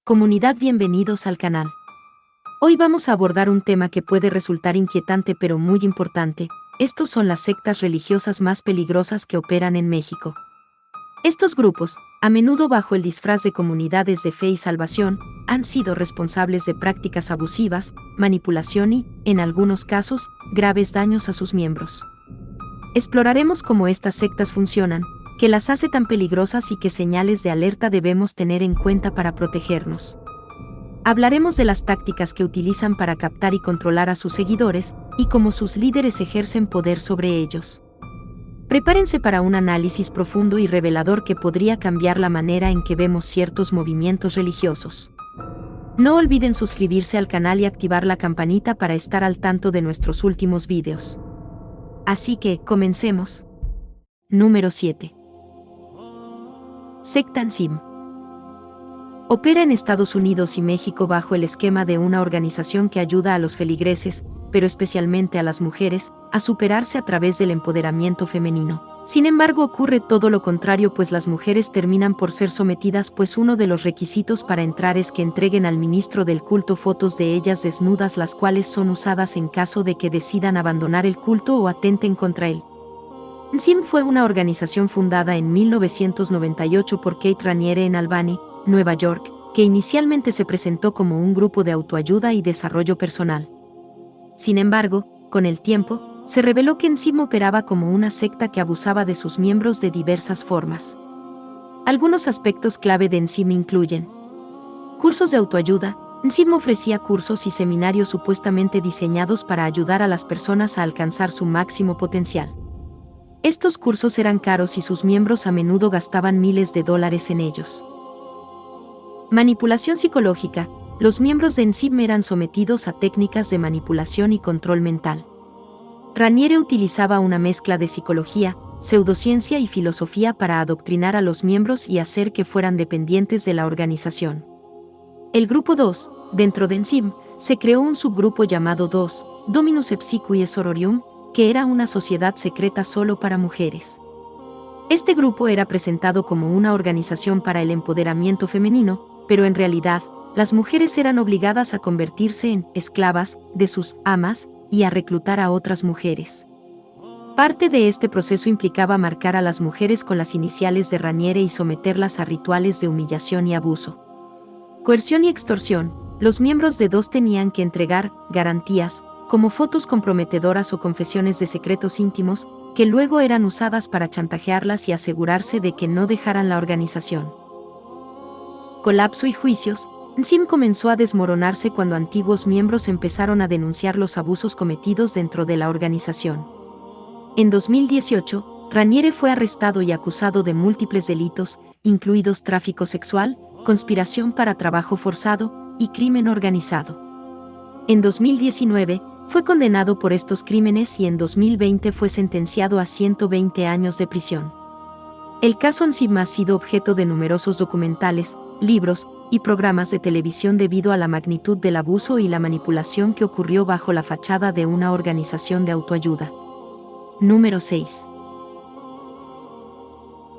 Comunidad, bienvenidos al canal. Hoy vamos a abordar un tema que puede resultar inquietante pero muy importante. Estos son las sectas religiosas más peligrosas que operan en México. Estos grupos, a menudo bajo el disfraz de comunidades de fe y salvación, han sido responsables de prácticas abusivas, manipulación y, en algunos casos, graves daños a sus miembros. Exploraremos cómo estas sectas funcionan, qué las hace tan peligrosas y qué señales de alerta debemos tener en cuenta para protegernos. Hablaremos de las tácticas que utilizan para captar y controlar a sus seguidores, y cómo sus líderes ejercen poder sobre ellos. Prepárense para un análisis profundo y revelador que podría cambiar la manera en que vemos ciertos movimientos religiosos. No olviden suscribirse al canal y activar la campanita para estar al tanto de nuestros últimos vídeos. Así que, comencemos. Número 7. Secta NSIM. Opera en Estados Unidos y México bajo el esquema de una organización que ayuda a los feligreses, pero especialmente a las mujeres, a superarse a través del empoderamiento femenino. Sin embargo, ocurre todo lo contrario, pues las mujeres terminan por ser sometidas, pues uno de los requisitos para entrar es que entreguen al ministro del culto fotos de ellas desnudas, las cuales son usadas en caso de que decidan abandonar el culto o atenten contra él. NSIM fue una organización fundada en 1998 por Kate Raniere en Albany, Nueva York, que inicialmente se presentó como un grupo de autoayuda y desarrollo personal. Sin embargo, con el tiempo, se reveló que NSIM operaba como una secta que abusaba de sus miembros de diversas formas. Algunos aspectos clave de NSIM incluyen cursos de autoayuda. NSIM ofrecía cursos y seminarios supuestamente diseñados para ayudar a las personas a alcanzar su máximo potencial. Estos cursos eran caros y sus miembros a menudo gastaban miles de dólares en ellos. Manipulación psicológica. Los miembros de NSIM eran sometidos a técnicas de manipulación y control mental. Raniere utilizaba una mezcla de psicología, pseudociencia y filosofía para adoctrinar a los miembros y hacer que fueran dependientes de la organización. El grupo 2, dentro de NSIM, se creó un subgrupo llamado 2, Dominus Obsequiae Sororium, que era una sociedad secreta solo para mujeres. Este grupo era presentado como una organización para el empoderamiento femenino, pero en realidad, las mujeres eran obligadas a convertirse en esclavas de sus amas y a reclutar a otras mujeres. Parte de este proceso implicaba marcar a las mujeres con las iniciales de Raniere y someterlas a rituales de humillación y abuso. Coerción y extorsión. Los miembros de 2 tenían que entregar garantías, como fotos comprometedoras o confesiones de secretos íntimos, que luego eran usadas para chantajearlas y asegurarse de que no dejaran la organización. Colapso y juicios. NSIM comenzó a desmoronarse cuando antiguos miembros empezaron a denunciar los abusos cometidos dentro de la organización. En 2018, Raniere fue arrestado y acusado de múltiples delitos, incluidos tráfico sexual, conspiración para trabajo forzado y crimen organizado. En 2019, fue condenado por estos crímenes y en 2020 fue sentenciado a 120 años de prisión. El caso NSIM ha sido objeto de numerosos documentales, libros y programas de televisión debido a la magnitud del abuso y la manipulación que ocurrió bajo la fachada de una organización de autoayuda. Número 6.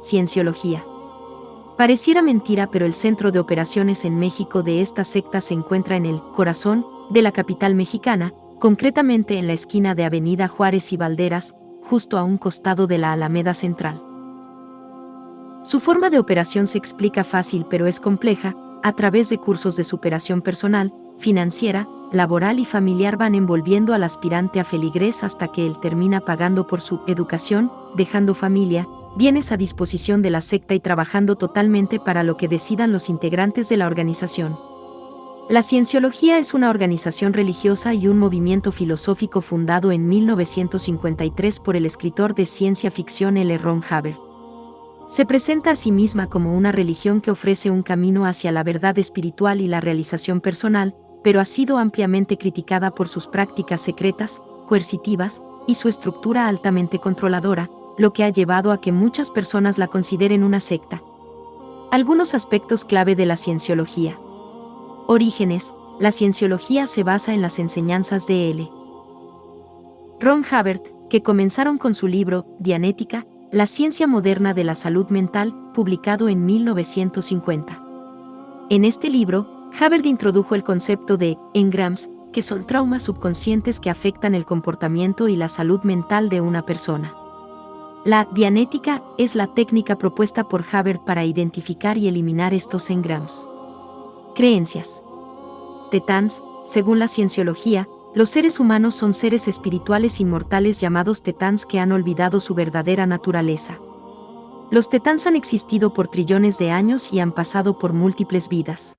Cienciología. Pareciera mentira, pero el centro de operaciones en México de esta secta se encuentra en el corazón de la capital mexicana, concretamente en la esquina de Avenida Juárez y Valderas, justo a un costado de la Alameda Central. Su forma de operación se explica fácil pero es compleja. A través de cursos de superación personal, financiera, laboral y familiar van envolviendo al aspirante a feligrés hasta que él termina pagando por su educación, dejando familia, bienes a disposición de la secta y trabajando totalmente para lo que decidan los integrantes de la organización. La Cienciología es una organización religiosa y un movimiento filosófico fundado en 1953 por el escritor de ciencia ficción L. Ron Hubbard. Se presenta a sí misma como una religión que ofrece un camino hacia la verdad espiritual y la realización personal, pero ha sido ampliamente criticada por sus prácticas secretas, coercitivas, y su estructura altamente controladora, lo que ha llevado a que muchas personas la consideren una secta. Algunos aspectos clave de la Cienciología. Orígenes. La Cienciología se basa en las enseñanzas de L. Ron Hubbard, que comenzaron con su libro, Dianética, La ciencia moderna de la salud mental, publicado en 1950. En este libro, Hubbard introdujo el concepto de engrams, que son traumas subconscientes que afectan el comportamiento y la salud mental de una persona. La dianética es la técnica propuesta por Hubbard para identificar y eliminar estos engrams. Creencias. Tetans, según la cienciología, los seres humanos son seres espirituales inmortales llamados tetans que han olvidado su verdadera naturaleza. Los tetans han existido por trillones de años y han pasado por múltiples vidas.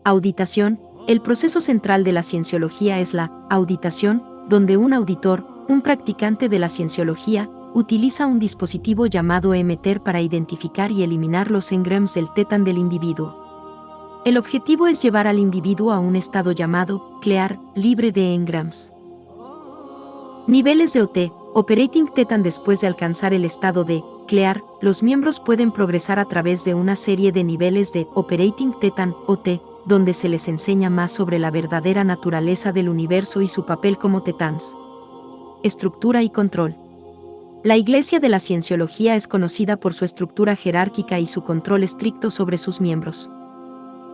Auditación. El proceso central de la cienciología es la auditación, donde un auditor, un practicante de la cienciología, utiliza un dispositivo llamado emitter para identificar y eliminar los engrams del tetan del individuo. El objetivo es llevar al individuo a un estado llamado clear, libre de engrams. Niveles de OT, Operating Tetan. Después de alcanzar el estado de clear, los miembros pueden progresar a través de una serie de niveles de Operating Tetan, OT, donde se les enseña más sobre la verdadera naturaleza del universo y su papel como tetans. Estructura y control. La Iglesia de la Cienciología es conocida por su estructura jerárquica y su control estricto sobre sus miembros.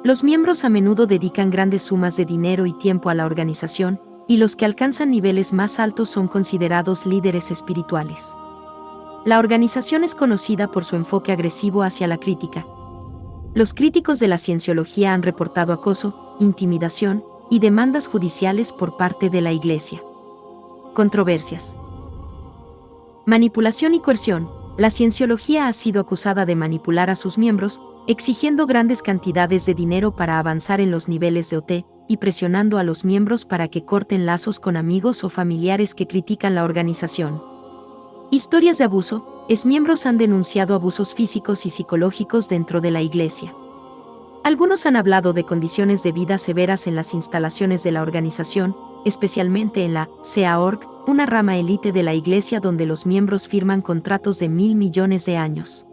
Los miembros a menudo dedican grandes sumas de dinero y tiempo a la organización, y los que alcanzan niveles más altos son considerados líderes espirituales. La organización es conocida por su enfoque agresivo hacia la crítica. Los críticos de la cienciología han reportado acoso, intimidación y demandas judiciales por parte de la Iglesia. Controversias. Manipulación y coerción. La cienciología ha sido acusada de manipular a sus miembros, exigiendo grandes cantidades de dinero para avanzar en los niveles de OT, y presionando a los miembros para que corten lazos con amigos o familiares que critican la organización. Historias de abuso. Miembros han denunciado abusos físicos y psicológicos dentro de la Iglesia. Algunos han hablado de condiciones de vida severas en las instalaciones de la organización, especialmente en la CA.org, una rama élite de la Iglesia donde los miembros firman contratos de 1.000 millones de años.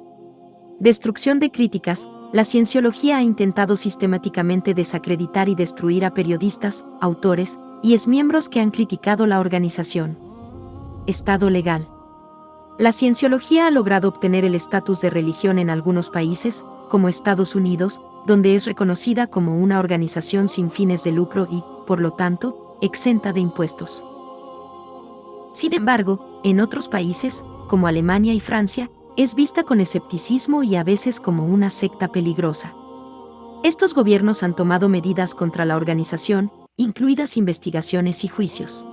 Destrucción de críticas. La cienciología ha intentado sistemáticamente desacreditar y destruir a periodistas, autores y exmiembros que han criticado la organización. Estado legal. La cienciología ha logrado obtener el estatus de religión en algunos países, como Estados Unidos, donde es reconocida como una organización sin fines de lucro y, por lo tanto, exenta de impuestos. Sin embargo, en otros países, como Alemania y Francia, es vista con escepticismo y a veces como una secta peligrosa. Estos gobiernos han tomado medidas contra la organización, incluidas investigaciones y juicios.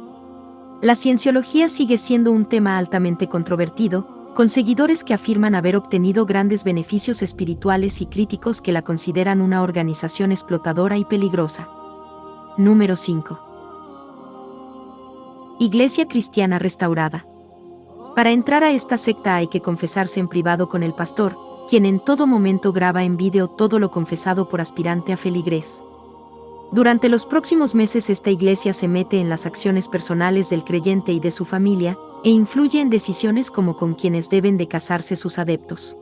La cienciología sigue siendo un tema altamente controvertido, con seguidores que afirman haber obtenido grandes beneficios espirituales y críticos que la consideran una organización explotadora y peligrosa. Número 5. Iglesia Cristiana Restaurada. Para entrar a esta secta hay que confesarse en privado con el pastor, quien en todo momento graba en vídeo todo lo confesado por aspirante a feligrés. Durante los próximos meses esta iglesia se mete en las acciones personales del creyente y de su familia, e influye en decisiones como con quienes deben de casarse sus adeptos.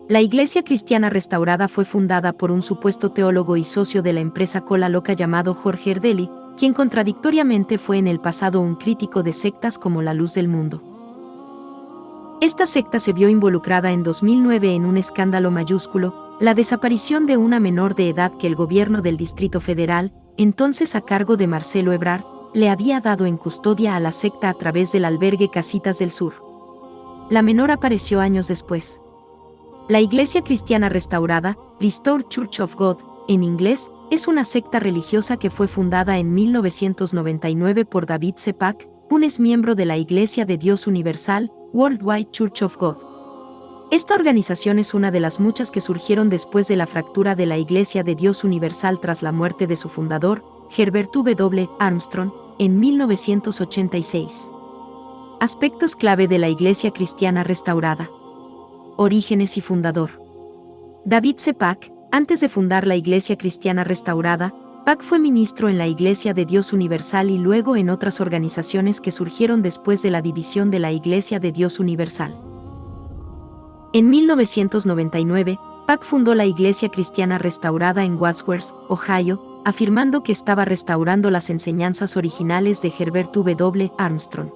La Iglesia Cristiana Restaurada fue fundada por un supuesto teólogo y socio de la empresa Cola Loca llamado Jorge Ardeli, quien contradictoriamente fue en el pasado un crítico de sectas como la Luz del Mundo. Esta secta se vio involucrada en 2009 en un escándalo mayúsculo, la desaparición de una menor de edad que el gobierno del Distrito Federal, entonces a cargo de Marcelo Ebrard, le había dado en custodia a la secta a través del albergue Casitas del Sur. La menor apareció años después. La Iglesia Cristiana Restaurada, Restored Church of God, en inglés, es una secta religiosa que fue fundada en 1999 por David Sepak, un exmiembro de la Iglesia de Dios Universal, Worldwide Church of God. Esta organización es una de las muchas que surgieron después de la fractura de la Iglesia de Dios Universal tras la muerte de su fundador, Herbert W. Armstrong, en 1986. Aspectos clave de la Iglesia Cristiana Restaurada. Orígenes y fundador. David Sepak, antes de fundar la Iglesia Cristiana Restaurada, Pak fue ministro en la Iglesia de Dios Universal y luego en otras organizaciones que surgieron después de la división de la Iglesia de Dios Universal. En 1999, Pak fundó la Iglesia Cristiana Restaurada en Wadsworth, Ohio, afirmando que estaba restaurando las enseñanzas originales de Herbert W. Armstrong.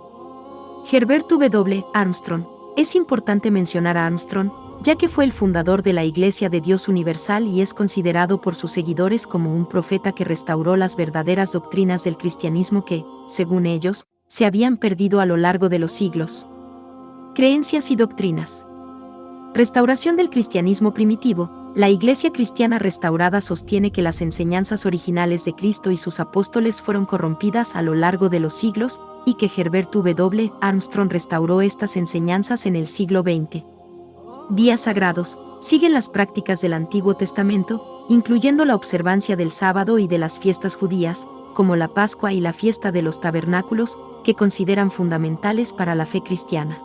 Herbert W. Armstrong. Es importante mencionar a Armstrong, ya que fue el fundador de la Iglesia de Dios Universal y es considerado por sus seguidores como un profeta que restauró las verdaderas doctrinas del cristianismo que, según ellos, se habían perdido a lo largo de los siglos. Creencias y doctrinas. Restauración del cristianismo primitivo. La Iglesia cristiana restaurada sostiene que las enseñanzas originales de Cristo y sus apóstoles fueron corrompidas a lo largo de los siglos, y que Herbert W. Armstrong restauró estas enseñanzas en el siglo XX. Días sagrados. Siguen las prácticas del Antiguo Testamento, incluyendo la observancia del sábado y de las fiestas judías, como la Pascua y la fiesta de los tabernáculos, que consideran fundamentales para la fe cristiana.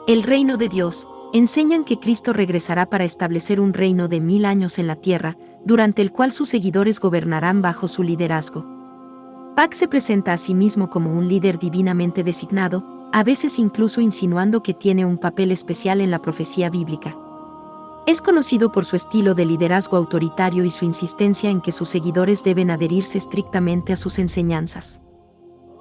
El reino de Dios. Enseñan que Cristo regresará para establecer un reino de 1000 años en la tierra, durante el cual sus seguidores gobernarán bajo su liderazgo. Pack se presenta a sí mismo como un líder divinamente designado, a veces incluso insinuando que tiene un papel especial en la profecía bíblica. Es conocido por su estilo de liderazgo autoritario y su insistencia en que sus seguidores deben adherirse estrictamente a sus enseñanzas.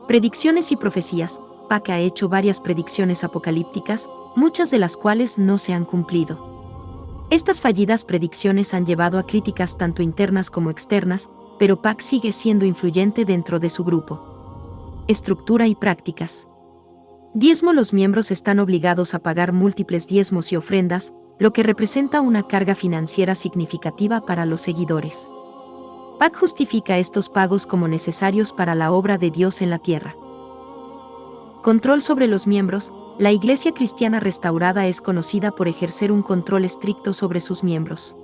Predicciones y profecías. Pack ha hecho varias predicciones apocalípticas, muchas de las cuales no se han cumplido. Estas fallidas predicciones han llevado a críticas tanto internas como externas, pero Pack sigue siendo influyente dentro de su grupo. Estructura y prácticas. Diezmo. Los miembros están obligados a pagar múltiples diezmos y ofrendas, lo que representa una carga financiera significativa para los seguidores. Pack justifica estos pagos como necesarios para la obra de Dios en la tierra. Control sobre los miembros. La Iglesia cristiana restaurada es conocida por ejercer un control estricto sobre sus miembros.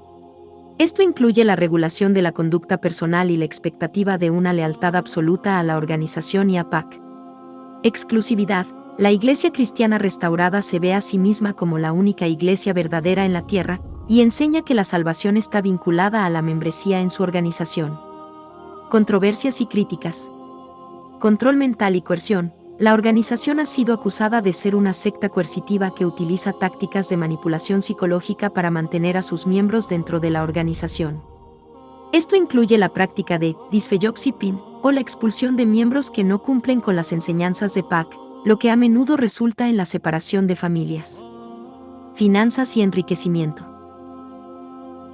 Esto incluye la regulación de la conducta personal y la expectativa de una lealtad absoluta a la organización y a Pack. Exclusividad. La Iglesia cristiana restaurada se ve a sí misma como la única iglesia verdadera en la tierra, y enseña que la salvación está vinculada a la membresía en su organización. Controversias y críticas. Control mental y coerción. La organización ha sido acusada de ser una secta coercitiva que utiliza tácticas de manipulación psicológica para mantener a sus miembros dentro de la organización. Esto incluye la práctica de disfellowshipping o la expulsión de miembros que no cumplen con las enseñanzas de Pack, lo que a menudo resulta en la separación de familias. Finanzas y enriquecimiento.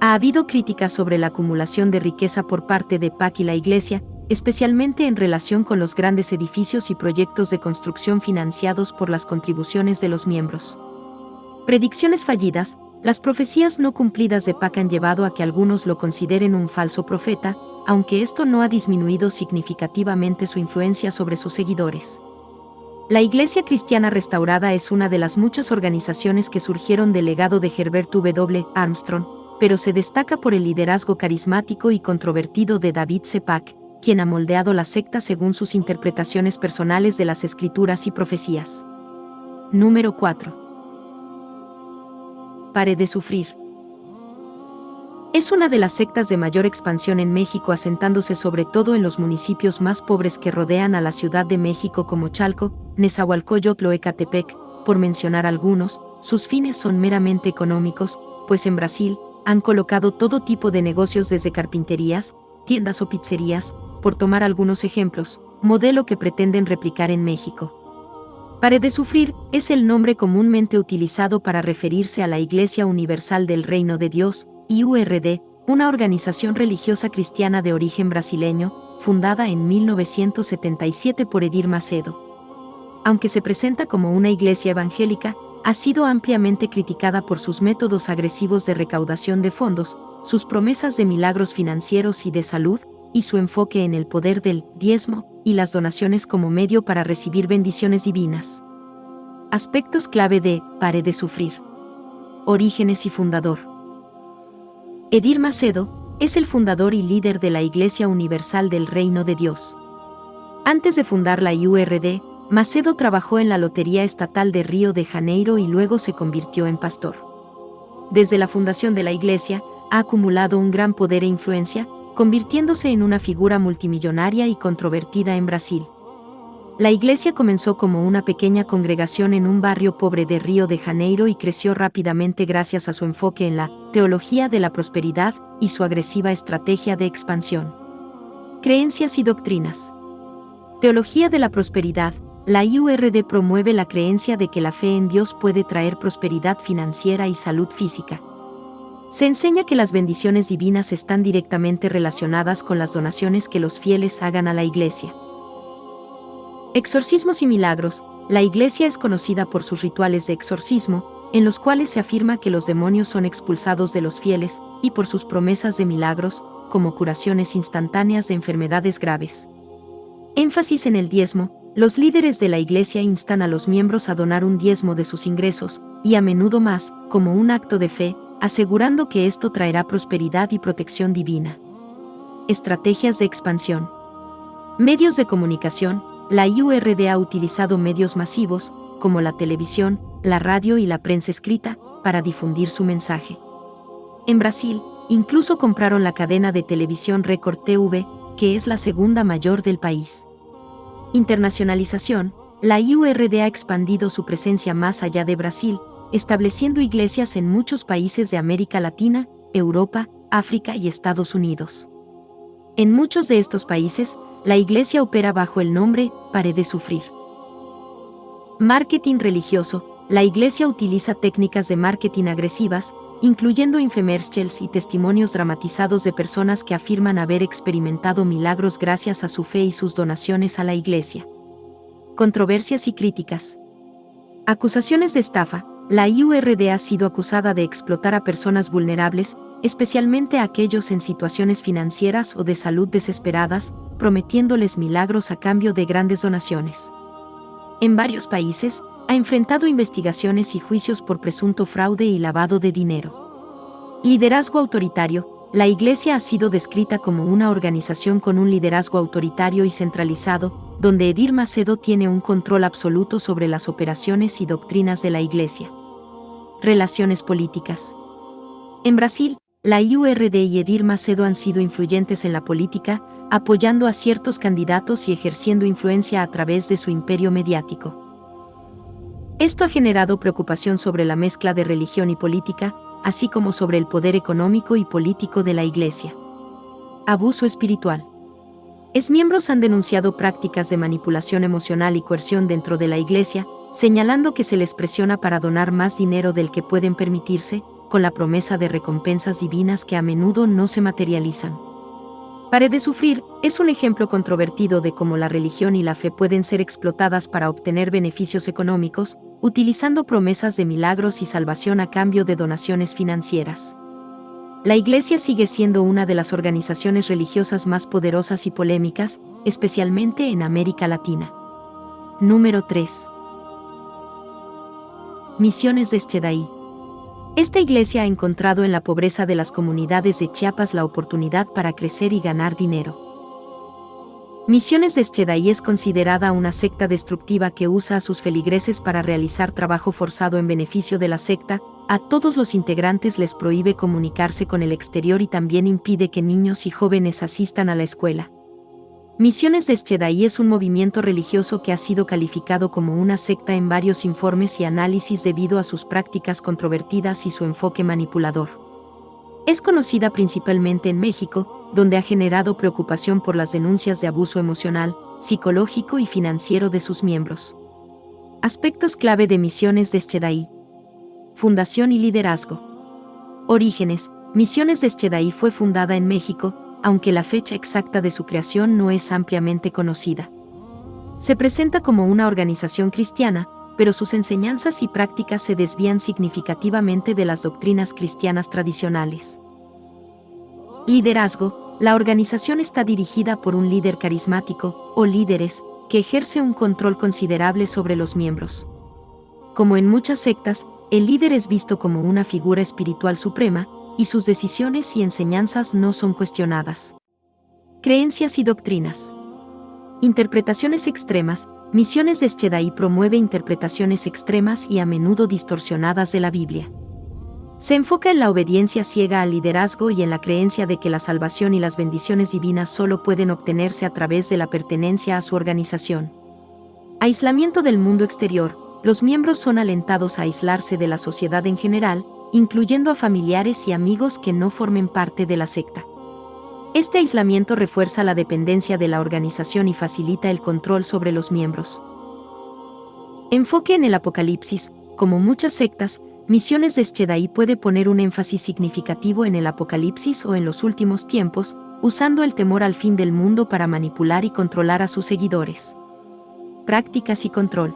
Ha habido críticas sobre la acumulación de riqueza por parte de Pack y la Iglesia, especialmente en relación con los grandes edificios y proyectos de construcción financiados por las contribuciones de los miembros. Predicciones fallidas. Las profecías no cumplidas de Pack han llevado a que algunos lo consideren un falso profeta, aunque esto no ha disminuido significativamente su influencia sobre sus seguidores. La Iglesia Cristiana Restaurada es una de las muchas organizaciones que surgieron del legado de Herbert W. Armstrong, pero se destaca por el liderazgo carismático y controvertido de David C. Pack, quien ha moldeado la secta según sus interpretaciones personales de las Escrituras y profecías. Número 4. Pare de sufrir. Es una de las sectas de mayor expansión en México, asentándose sobre todo en los municipios más pobres que rodean a la Ciudad de México como Chalco, Nezahualcóyotl o Ecatepec, por mencionar algunos. Sus fines son meramente económicos, pues en Brasil han colocado todo tipo de negocios desde carpinterías, tiendas o pizzerías, por tomar algunos ejemplos, modelo que pretenden replicar en México. Pare de sufrir es el nombre comúnmente utilizado para referirse a la Iglesia Universal del Reino de Dios, IURD, una organización religiosa cristiana de origen brasileño, fundada en 1977 por Edir Macedo. Aunque se presenta como una iglesia evangélica, ha sido ampliamente criticada por sus métodos agresivos de recaudación de fondos, sus promesas de milagros financieros y de salud, y su enfoque en el poder del diezmo y las donaciones como medio para recibir bendiciones divinas. Aspectos clave de Pare de sufrir. Orígenes y fundador. Edir Macedo es el fundador y líder de la Iglesia Universal del Reino de Dios. Antes de fundar la IURD, Macedo trabajó en la Lotería Estatal de Río de Janeiro y luego se convirtió en pastor. Desde la fundación de la Iglesia, ha acumulado un gran poder e influencia, convirtiéndose en una figura multimillonaria y controvertida en Brasil. La Iglesia comenzó como una pequeña congregación en un barrio pobre de Río de Janeiro y creció rápidamente gracias a su enfoque en la teología de la prosperidad y su agresiva estrategia de expansión. Creencias y doctrinas. Teología de la prosperidad. la IURD promueve la creencia de que la fe en Dios puede traer prosperidad financiera y salud física. Se enseña que las bendiciones divinas están directamente relacionadas con las donaciones que los fieles hagan a la Iglesia. Exorcismos y milagros. La Iglesia es conocida por sus rituales de exorcismo, en los cuales se afirma que los demonios son expulsados de los fieles, y por sus promesas de milagros, como curaciones instantáneas de enfermedades graves. Énfasis en el diezmo. Los líderes de la Iglesia instan a los miembros a donar un diezmo de sus ingresos, y a menudo más, como un acto de fe, asegurando que esto traerá prosperidad y protección divina. Estrategias de expansión. Medios de comunicación. La IURD ha utilizado medios masivos, como la televisión, la radio y la prensa escrita, para difundir su mensaje. En Brasil, incluso compraron la cadena de televisión Record TV, que es la segunda mayor del país. Internacionalización. La IURD ha expandido su presencia más allá de Brasil, estableciendo iglesias en muchos países de América Latina, Europa, África y Estados Unidos. En muchos de estos países, la Iglesia opera bajo el nombre Pare de Sufrir. Marketing religioso. La Iglesia utiliza técnicas de marketing agresivas, incluyendo infomercials y testimonios dramatizados de personas que afirman haber experimentado milagros gracias a su fe y sus donaciones a la Iglesia. Controversias y críticas. Acusaciones de estafa. La IURD ha sido acusada de explotar a personas vulnerables, especialmente a aquellos en situaciones financieras o de salud desesperadas, prometiéndoles milagros a cambio de grandes donaciones. En varios países, ha enfrentado investigaciones y juicios por presunto fraude y lavado de dinero. Liderazgo autoritario. La Iglesia ha sido descrita como una organización con un liderazgo autoritario y centralizado, donde Edir Macedo tiene un control absoluto sobre las operaciones y doctrinas de la Iglesia. Relaciones políticas. En Brasil, la IURD y Edir Macedo han sido influyentes en la política, apoyando a ciertos candidatos y ejerciendo influencia a través de su imperio mediático. Esto ha generado preocupación sobre la mezcla de religión y política, así como sobre el poder económico y político de la Iglesia. Abuso espiritual. Exmiembros han denunciado prácticas de manipulación emocional y coerción dentro de la Iglesia, señalando que se les presiona para donar más dinero del que pueden permitirse, con la promesa de recompensas divinas que a menudo no se materializan. Pare de Sufrir es un ejemplo controvertido de cómo la religión y la fe pueden ser explotadas para obtener beneficios económicos, utilizando promesas de milagros y salvación a cambio de donaciones financieras. La Iglesia sigue siendo una de las organizaciones religiosas más poderosas y polémicas, especialmente en América Latina. Número 3. Misiones de Shedai. Esta iglesia ha encontrado en la pobreza de las comunidades de Chiapas la oportunidad para crecer y ganar dinero. Misiones de Shedai es considerada una secta destructiva que usa a sus feligreses para realizar trabajo forzado en beneficio de la secta. A todos los integrantes les prohíbe comunicarse con el exterior y también impide que niños y jóvenes asistan a la escuela. Misiones de Shedai es un movimiento religioso que ha sido calificado como una secta en varios informes y análisis debido a sus prácticas controvertidas y su enfoque manipulador. Es conocida principalmente en México, donde ha generado preocupación por las denuncias de abuso emocional, psicológico y financiero de sus miembros. Aspectos clave de Misiones de Shedai. Fundación y liderazgo. Orígenes. Misiones de Shedai fue fundada en México, aunque la fecha exacta de su creación no es ampliamente conocida. Se presenta como una organización cristiana, pero sus enseñanzas y prácticas se desvían significativamente de las doctrinas cristianas tradicionales. Liderazgo. La organización está dirigida por un líder carismático, o líderes, que ejerce un control considerable sobre los miembros. Como en muchas sectas, el líder es visto como una figura espiritual suprema, y sus decisiones y enseñanzas no son cuestionadas. Creencias y doctrinas. Interpretaciones extremas. Misiones de Shedai promueve interpretaciones extremas y a menudo distorsionadas de la Biblia. Se enfoca en la obediencia ciega al liderazgo y en la creencia de que la salvación y las bendiciones divinas solo pueden obtenerse a través de la pertenencia a su organización. Aislamiento del mundo exterior. Los miembros son alentados a aislarse de la sociedad en general, incluyendo a familiares y amigos que no formen parte de la secta. Este aislamiento refuerza la dependencia de la organización y facilita el control sobre los miembros. Enfoque en el Apocalipsis. Como muchas sectas, Misiones de Schedai puede poner un énfasis significativo en el Apocalipsis o en los últimos tiempos, usando el temor al fin del mundo para manipular y controlar a sus seguidores. Prácticas y control.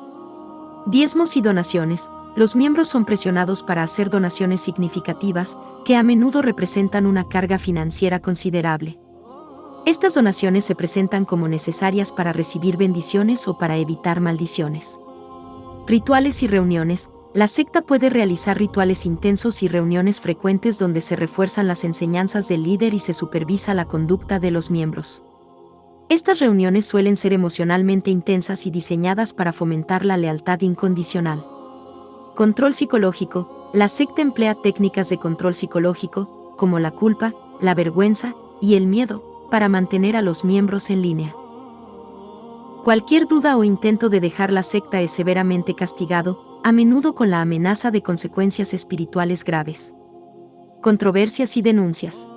Diezmos y donaciones. Los miembros son presionados para hacer donaciones significativas, que a menudo representan una carga financiera considerable. Estas donaciones se presentan como necesarias para recibir bendiciones o para evitar maldiciones. Rituales y reuniones. La secta puede realizar rituales intensos y reuniones frecuentes donde se refuerzan las enseñanzas del líder y se supervisa la conducta de los miembros. Estas reuniones suelen ser emocionalmente intensas y diseñadas para fomentar la lealtad incondicional. Control psicológico. La secta emplea técnicas de control psicológico, como la culpa, la vergüenza y el miedo, para mantener a los miembros en línea. Cualquier duda o intento de dejar la secta es severamente castigado, a menudo con la amenaza de consecuencias espirituales graves. Controversias y denuncias.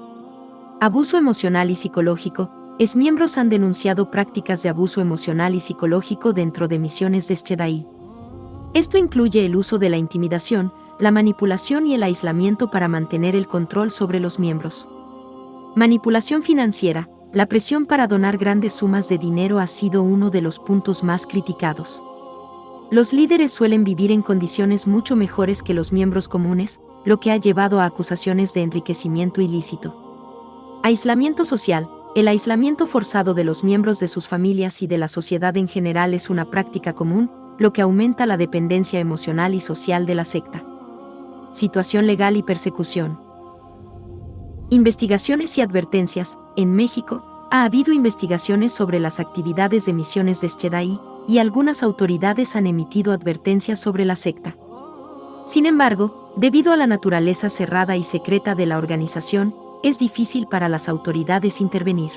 Abuso emocional y psicológico. Miembros han denunciado prácticas de abuso emocional y psicológico dentro de Misiones de Schedai. Esto incluye el uso de la intimidación, la manipulación y el aislamiento para mantener el control sobre los miembros. Manipulación financiera. La presión para donar grandes sumas de dinero ha sido uno de los puntos más criticados. Los líderes suelen vivir en condiciones mucho mejores que los miembros comunes, lo que ha llevado a acusaciones de enriquecimiento ilícito. Aislamiento social. El aislamiento forzado de los miembros de sus familias y de la sociedad en general es una práctica común, lo que aumenta la dependencia emocional y social de la secta. Situación legal y persecución. Investigaciones y advertencias. En México, ha habido investigaciones sobre las actividades de Misiones de Schedai, y algunas autoridades han emitido advertencias sobre la secta. Sin embargo, debido a la naturaleza cerrada y secreta de la organización, es difícil para las autoridades intervenir.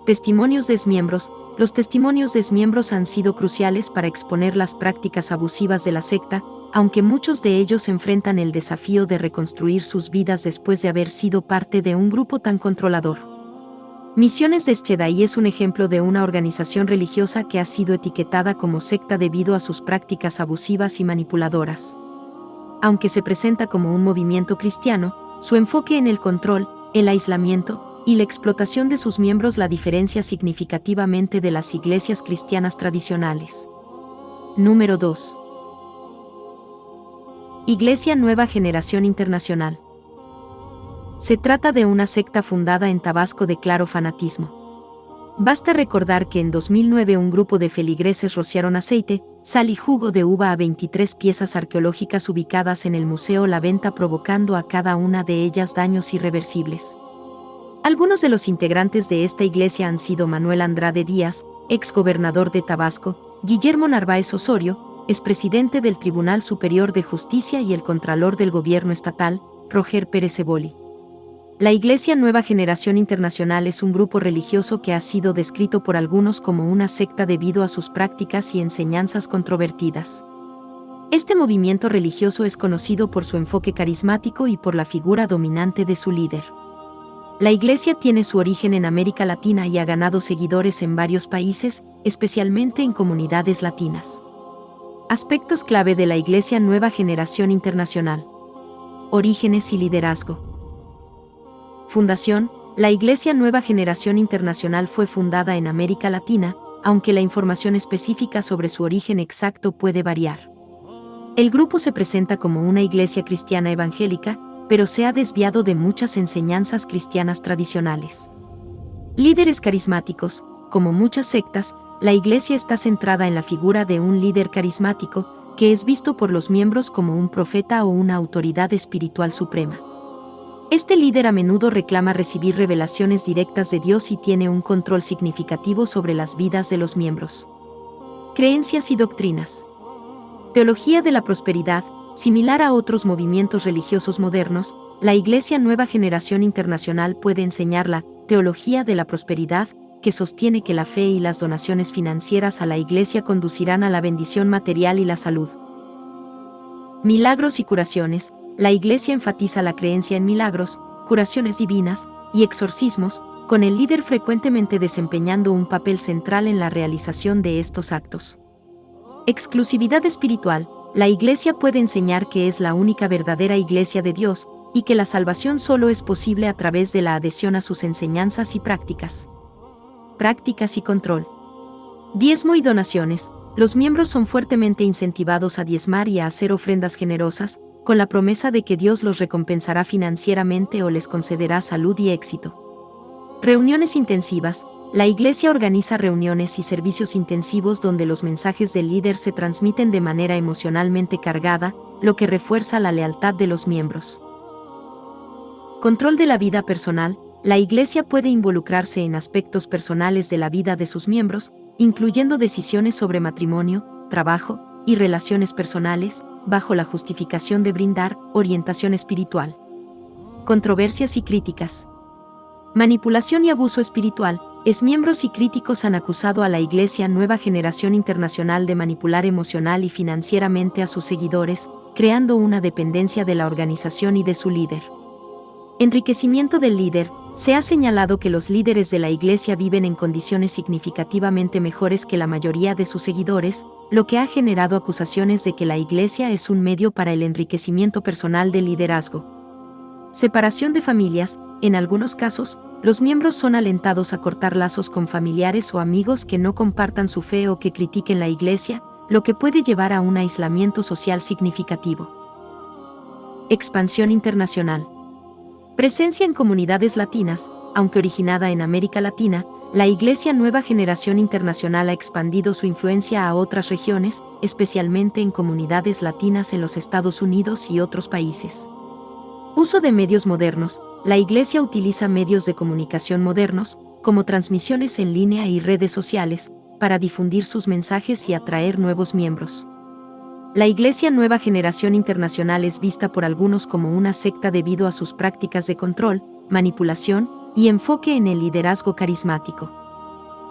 Testimonios de exmiembros. Los testimonios de exmiembros han sido cruciales para exponer las prácticas abusivas de la secta, aunque muchos de ellos enfrentan el desafío de reconstruir sus vidas después de haber sido parte de un grupo tan controlador. Misiones de Schedai es un ejemplo de una organización religiosa que ha sido etiquetada como secta debido a sus prácticas abusivas y manipuladoras. Aunque se presenta como un movimiento cristiano, su enfoque en el control, el aislamiento y la explotación de sus miembros la diferencia significativamente de las iglesias cristianas tradicionales. Número 2. Iglesia Nueva Generación Internacional. Se trata de una secta fundada en Tabasco de claro fanatismo. Basta recordar que en 2009 un grupo de feligreses rociaron aceite, sal y jugo de uva a 23 piezas arqueológicas ubicadas en el Museo La Venta, provocando a cada una de ellas daños irreversibles. Algunos de los integrantes de esta iglesia han sido Manuel Andrade Díaz, exgobernador de Tabasco, Guillermo Narváez Osorio, expresidente del Tribunal Superior de Justicia, y el contralor del gobierno estatal, Roger Pérez Eboli. La Iglesia Nueva Generación Internacional es un grupo religioso que ha sido descrito por algunos como una secta debido a sus prácticas y enseñanzas controvertidas. Este movimiento religioso es conocido por su enfoque carismático y por la figura dominante de su líder. La iglesia tiene su origen en América Latina y ha ganado seguidores en varios países, especialmente en comunidades latinas. Aspectos clave de la Iglesia Nueva Generación Internacional. Orígenes y liderazgo. Fundación. La Iglesia Nueva Generación Internacional fue fundada en América Latina, aunque la información específica sobre su origen exacto puede variar. El grupo se presenta como una iglesia cristiana evangélica, pero se ha desviado de muchas enseñanzas cristianas tradicionales. Líderes carismáticos. Como muchas sectas, la iglesia está centrada en la figura de un líder carismático, que es visto por los miembros como un profeta o una autoridad espiritual suprema. Este líder a menudo reclama recibir revelaciones directas de Dios y tiene un control significativo sobre las vidas de los miembros. Creencias y doctrinas. Teología de la prosperidad. Similar a otros movimientos religiosos modernos, la Iglesia Nueva Generación Internacional puede enseñar la teología de la prosperidad, que sostiene que la fe y las donaciones financieras a la Iglesia conducirán a la bendición material y la salud. Milagros y curaciones. La Iglesia enfatiza la creencia en milagros, curaciones divinas y exorcismos, con el líder frecuentemente desempeñando un papel central en la realización de estos actos. Exclusividad espiritual. La Iglesia puede enseñar que es la única verdadera Iglesia de Dios, y que la salvación solo es posible a través de la adhesión a sus enseñanzas y prácticas. Prácticas y control. Diezmo y donaciones. Los miembros son fuertemente incentivados a diezmar y a hacer ofrendas generosas, con la promesa de que Dios los recompensará financieramente o les concederá salud y éxito. Reuniones intensivas. La Iglesia organiza reuniones y servicios intensivos donde los mensajes del líder se transmiten de manera emocionalmente cargada, lo que refuerza la lealtad de los miembros. Control de la vida personal. La Iglesia puede involucrarse en aspectos personales de la vida de sus miembros, incluyendo decisiones sobre matrimonio, trabajo y relaciones personales, bajo la justificación de brindar orientación espiritual. Controversias y críticas. Manipulación y abuso espiritual. Miembros y críticos han acusado a la Iglesia Nueva Generación Internacional de manipular emocional y financieramente a sus seguidores, creando una dependencia de la organización y de su líder. Enriquecimiento del líder. Se ha señalado que los líderes de la Iglesia viven en condiciones significativamente mejores que la mayoría de sus seguidores, lo que ha generado acusaciones de que la Iglesia es un medio para el enriquecimiento personal del liderazgo. Separación de familias. En algunos casos, los miembros son alentados a cortar lazos con familiares o amigos que no compartan su fe o que critiquen la Iglesia, lo que puede llevar a un aislamiento social significativo. Expansión internacional. Presencia en comunidades latinas. Aunque originada en América Latina, la Iglesia Nueva Generación Internacional ha expandido su influencia a otras regiones, especialmente en comunidades latinas en los Estados Unidos y otros países. Uso de medios modernos. La Iglesia utiliza medios de comunicación modernos, como transmisiones en línea y redes sociales, para difundir sus mensajes y atraer nuevos miembros. La Iglesia Nueva Generación Internacional es vista por algunos como una secta debido a sus prácticas de control, manipulación y enfoque en el liderazgo carismático.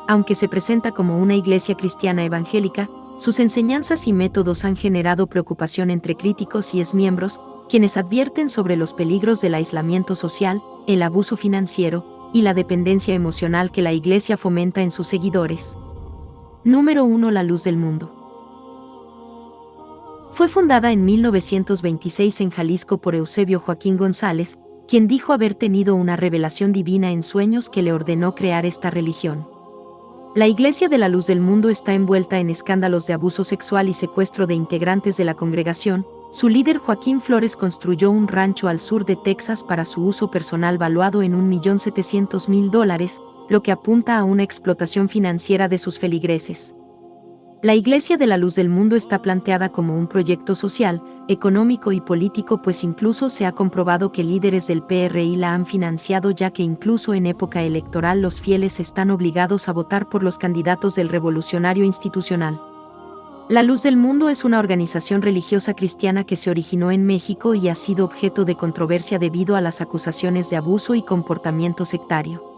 Aunque se presenta como una iglesia cristiana evangélica, sus enseñanzas y métodos han generado preocupación entre críticos y exmiembros, quienes advierten sobre los peligros del aislamiento social, el abuso financiero y la dependencia emocional que la Iglesia fomenta en sus seguidores. Número 1. La luz del mundo. Fue fundada en 1926 en Jalisco por Eusebio Joaquín González, quien dijo haber tenido una revelación divina en sueños que le ordenó crear esta religión. La Iglesia de la Luz del Mundo está envuelta en escándalos de abuso sexual y secuestro de integrantes de la congregación. Su líder Joaquín Flores construyó un rancho al sur de Texas para su uso personal valuado en $1.700.000, lo que apunta a una explotación financiera de sus feligreses. La Iglesia de la Luz del Mundo está planteada como un proyecto social, económico y político, pues incluso se ha comprobado que líderes del PRI la han financiado, ya que incluso en época electoral los fieles están obligados a votar por los candidatos del Revolucionario Institucional. La Luz del Mundo es una organización religiosa cristiana que se originó en México y ha sido objeto de controversia debido a las acusaciones de abuso y comportamiento sectario.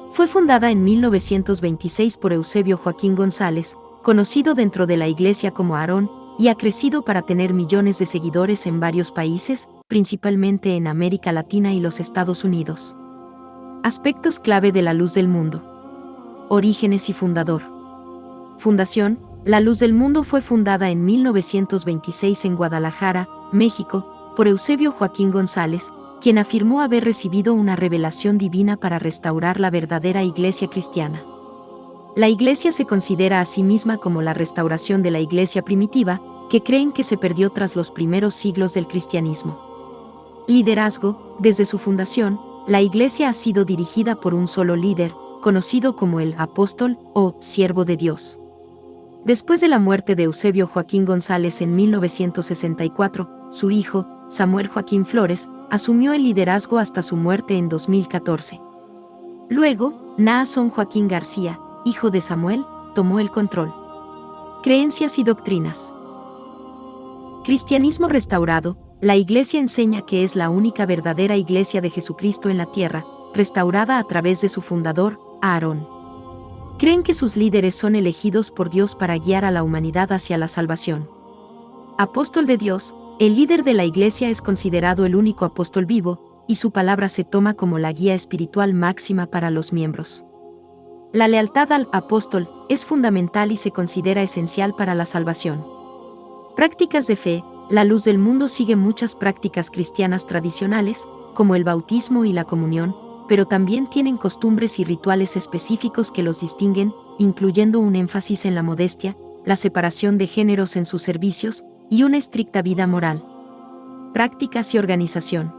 Fue fundada en 1926 por Eusebio Joaquín González, conocido dentro de la Iglesia como Aarón, y ha crecido para tener millones de seguidores en varios países, principalmente en América Latina y los Estados Unidos. Aspectos clave de la Luz del Mundo. Orígenes y fundador. Fundación. La Luz del Mundo fue fundada en 1926 en Guadalajara, México, por Eusebio Joaquín González, quien afirmó haber recibido una revelación divina para restaurar la verdadera Iglesia cristiana. La Iglesia se considera a sí misma como la restauración de la Iglesia primitiva, que creen que se perdió tras los primeros siglos del cristianismo. Liderazgo. Desde su fundación, la Iglesia ha sido dirigida por un solo líder, conocido como el apóstol o siervo de Dios. Después de la muerte de Eusebio Joaquín González en 1964, su hijo, Samuel Joaquín Flores, asumió el liderazgo hasta su muerte en 2014. Luego, Naasón Joaquín García, hijo de Samuel, tomó el control. Creencias y doctrinas. Cristianismo restaurado. La Iglesia enseña que es la única verdadera Iglesia de Jesucristo en la tierra, restaurada a través de su fundador, Aarón. Creen que sus líderes son elegidos por Dios para guiar a la humanidad hacia la salvación. Apóstol de Dios. El líder de la Iglesia es considerado el único apóstol vivo, y su palabra se toma como la guía espiritual máxima para los miembros. La lealtad al apóstol es fundamental y se considera esencial para la salvación. Prácticas de fe. La luz del mundo sigue muchas prácticas cristianas tradicionales, como el bautismo y la comunión, pero también tienen costumbres y rituales específicos que los distinguen, incluyendo un énfasis en la modestia, la separación de géneros en sus servicios y una estricta vida moral. Prácticas y organización.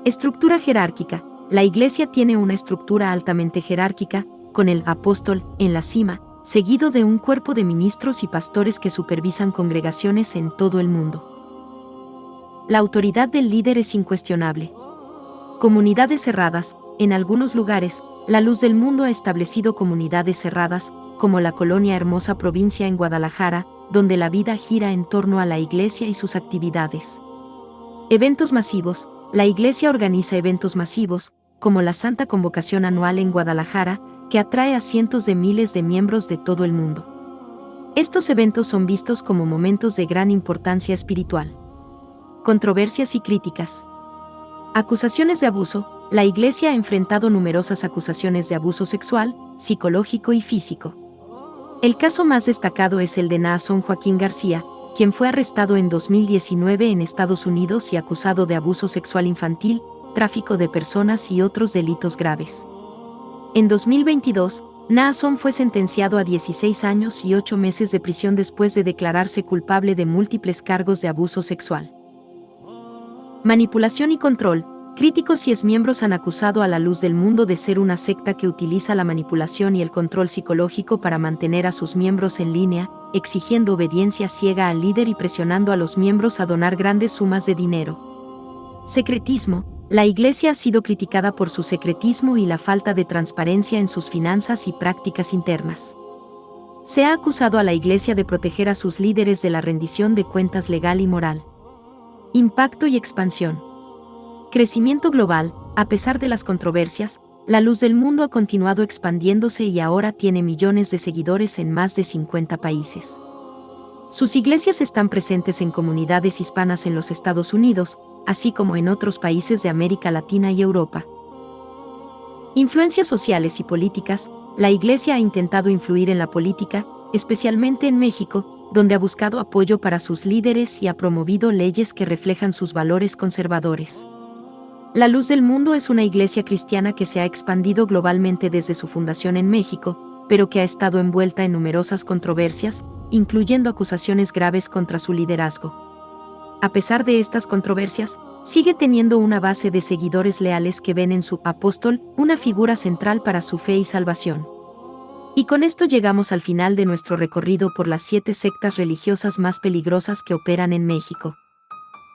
Estructura jerárquica. La Iglesia tiene una estructura altamente jerárquica, con el apóstol en la cima, seguido de un cuerpo de ministros y pastores que supervisan congregaciones en todo el mundo. La autoridad del líder es incuestionable. Comunidades cerradas. En algunos lugares, la luz del mundo ha establecido comunidades cerradas, como la colonia Hermosa Provincia en Guadalajara, donde la vida gira en torno a la Iglesia y sus actividades. Eventos masivos. La Iglesia organiza eventos masivos, como la Santa Convocación Anual en Guadalajara, que atrae a cientos de miles de miembros de todo el mundo. Estos eventos son vistos como momentos de gran importancia espiritual. Controversias y críticas. Acusaciones de abuso. La Iglesia ha enfrentado numerosas acusaciones de abuso sexual, psicológico y físico. El caso más destacado es el de Naasón Joaquín García, quien fue arrestado en 2019 en Estados Unidos y acusado de abuso sexual infantil, tráfico de personas y otros delitos graves. En 2022, Naasón fue sentenciado a 16 años y 8 meses de prisión después de declararse culpable de múltiples cargos de abuso sexual. Manipulación y control. Críticos y exmiembros han acusado a la luz del mundo de ser una secta que utiliza la manipulación y el control psicológico para mantener a sus miembros en línea, exigiendo obediencia ciega al líder y presionando a los miembros a donar grandes sumas de dinero. Secretismo. La Iglesia ha sido criticada por su secretismo y la falta de transparencia en sus finanzas y prácticas internas. Se ha acusado a la Iglesia de proteger a sus líderes de la rendición de cuentas legal y moral. Impacto y expansión. Crecimiento global. A pesar de las controversias, la luz del mundo ha continuado expandiéndose y ahora tiene millones de seguidores en más de 50 países. Sus iglesias están presentes en comunidades hispanas en los Estados Unidos, así como en otros países de América Latina y Europa. Influencias sociales y políticas. La Iglesia ha intentado influir en la política, especialmente en México, donde ha buscado apoyo para sus líderes y ha promovido leyes que reflejan sus valores conservadores. La Luz del Mundo es una iglesia cristiana que se ha expandido globalmente desde su fundación en México, pero que ha estado envuelta en numerosas controversias, incluyendo acusaciones graves contra su liderazgo. A pesar de estas controversias, sigue teniendo una base de seguidores leales que ven en su apóstol una figura central para su fe y salvación. Y con esto llegamos al final de nuestro recorrido por las 7 sectas religiosas más peligrosas que operan en México.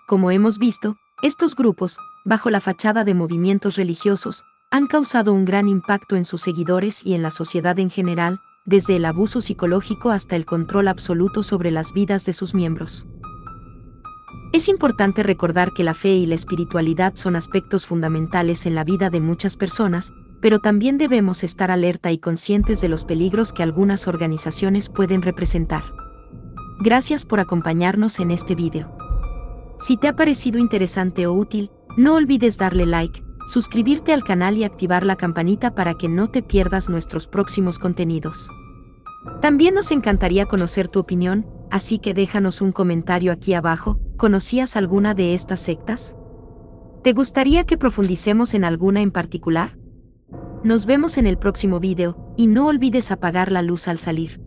Como hemos visto, estos grupos, bajo la fachada de movimientos religiosos, han causado un gran impacto en sus seguidores y en la sociedad en general, desde el abuso psicológico hasta el control absoluto sobre las vidas de sus miembros. Es importante recordar que la fe y la espiritualidad son aspectos fundamentales en la vida de muchas personas, pero también debemos estar alerta y conscientes de los peligros que algunas organizaciones pueden representar. Gracias por acompañarnos en este video. Si te ha parecido interesante o útil, no olvides darle like, suscribirte al canal y activar la campanita para que no te pierdas nuestros próximos contenidos. También nos encantaría conocer tu opinión, así que déjanos un comentario aquí abajo. ¿Conocías alguna de estas sectas? ¿Te gustaría que profundicemos en alguna en particular? Nos vemos en el próximo video, y no olvides apagar la luz al salir.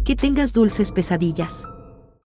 Que tengas dulces pesadillas.